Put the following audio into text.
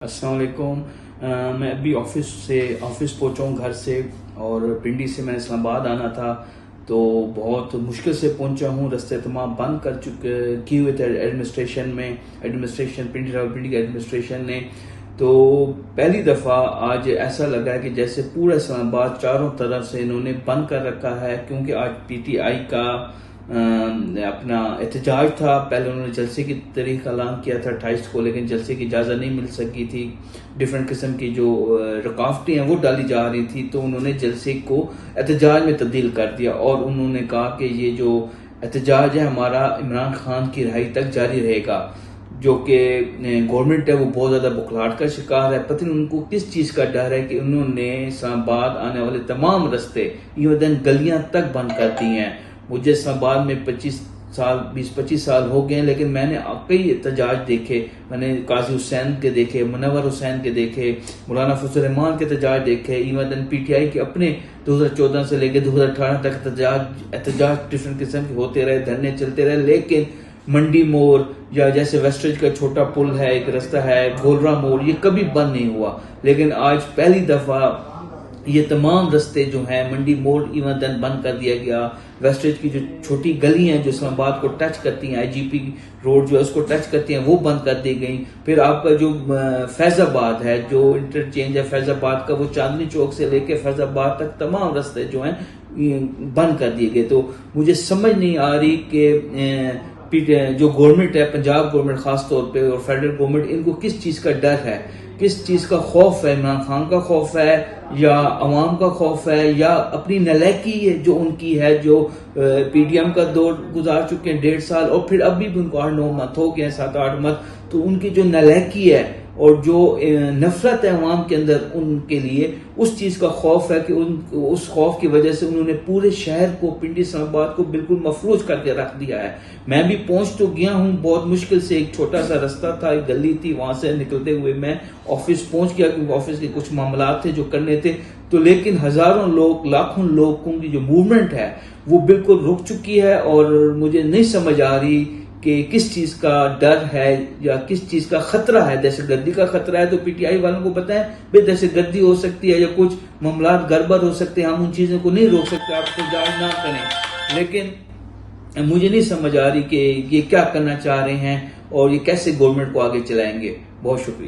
अस्सलाम वालेकुम। मैं अभी ऑफिस पहुंचा हूँ घर से, और पिंडी से मैंने इस्लामाबाद आना था, तो बहुत मुश्किल से पहुंचा हूँ। रास्ते तमाम बंद किए हुए थे एडमिनिस्ट्रेशन पिंडी के एडमिनिस्ट्रेशन ने। तो पहली दफ़ा आज ऐसा लगा है कि जैसे पूरा इस्लामाबाद चारों तरफ से इन्होंने बंद कर रखा है, क्योंकि आज पीटीआई का अपना एहतजाज था। पहले उन्होंने जलसे की तारीख ऐलान किया था 28 को, लेकिन जलसे की इजाज़त नहीं मिल सकी थी। डिफरेंट किस्म की जो रुकावटें हैं वो डाली जा रही थी, तो उन्होंने जलसे को एहतजाज में तब्दील कर दिया, और उन्होंने कहा कि ये जो एहतजाज है हमारा इमरान खान की रिहाई तक जारी रहेगा। जो कि गवर्नमेंट है वो बहुत ज़्यादा बुखलाहट का शिकार है। पता नहीं उनको किस चीज़ का डर है कि उन्होंने इस्लामाबाद आने वाले तमाम रास्ते, इवन गलियां तक बंद कर दी हैं। मुझे इस्लामाबाद में 20-25 साल हो गए हैं, लेकिन मैंने कई एहतजाज देखे। मैंने काजी हुसैन के देखे, मुनव्वर हुसैन के देखे, मौलाना फजल रहमान के एहतजाज देखे, इवन पीटीआई के अपने 2014 से लेकर 2018 तक एहतजाज डिफरेंट किस्म के होते रहे, धरने चलते रहे। लेकिन मंडी मोड़ या जैसे वेस्टेज का छोटा पुल है, एक रास्ता है गोलरा मोड़, ये कभी बंद नहीं हुआ। लेकिन आज पहली दफा ये तमाम रास्ते जो हैं, मंडी मोड़ इवन बंद कर दिया गया। वेस्टेज की जो छोटी गली हैं जो इस्लामाबाद को टच करती हैं, आईजीपी रोड जो है उसको टच करती हैं, वो बंद कर दी गई। फिर आपका जो फैजाबाद है, जो इंटरचेंज है फैजाबाद का, वो चांदनी चौक से लेके फैजाबाद तक तमाम रास्ते जो हैं बंद कर दिए गए। तो मुझे समझ नहीं आ रही कि जो गवर्नमेंट है, पंजाब गवर्नमेंट खास तौर पे, और फेडरल गवर्नमेंट, इनको किस चीज का डर है, किस चीज का खौफ है। इमरान खान का खौफ है, या अवाम का खौफ है, या अपनी नलायकी है जो उनकी है, जो पीडीएम का दौर गुजार चुके हैं 1.5 साल, और फिर अभी भी उनको 8-9 मंथ हो गए, 7-8 मंथ। तो उनकी जो नलायकी है और जो नफरत है अवाम के अंदर उनके लिए, उस चीज का खौफ है कि उस खौफ की वजह से उन्होंने पूरे शहर को, पिंडी इस्लामाबाद को बिल्कुल मफलूज करके रख दिया है। मैं भी पहुंच तो गया हूं बहुत मुश्किल से, एक छोटा सा रास्ता था, एक गली थी, वहां से निकलते हुए मैं ऑफिस पहुंच गया, क्योंकि ऑफिस के कुछ मामला थे जो करने थे। तो लेकिन हजारों लोग, लाखों लोगों की जो मूवमेंट है वो बिल्कुल रुक चुकी है, और मुझे नहीं समझ आ रही कि किस चीज का डर है या किस चीज का खतरा है। दहशतगर्दी का खतरा है तो पीटीआई वालों को बताएं भाई दहशतगर्दी हो सकती है या कुछ मामला गड़बड़ हो सकते हैं, हम उन चीजों को नहीं रोक सकते, आप एहतजाज ना करें। लेकिन मुझे नहीं समझ आ रही कि ये क्या करना चाह रहे हैं और ये कैसे गवर्नमेंट को आगे चलाएंगे। बहुत शुक्रिया।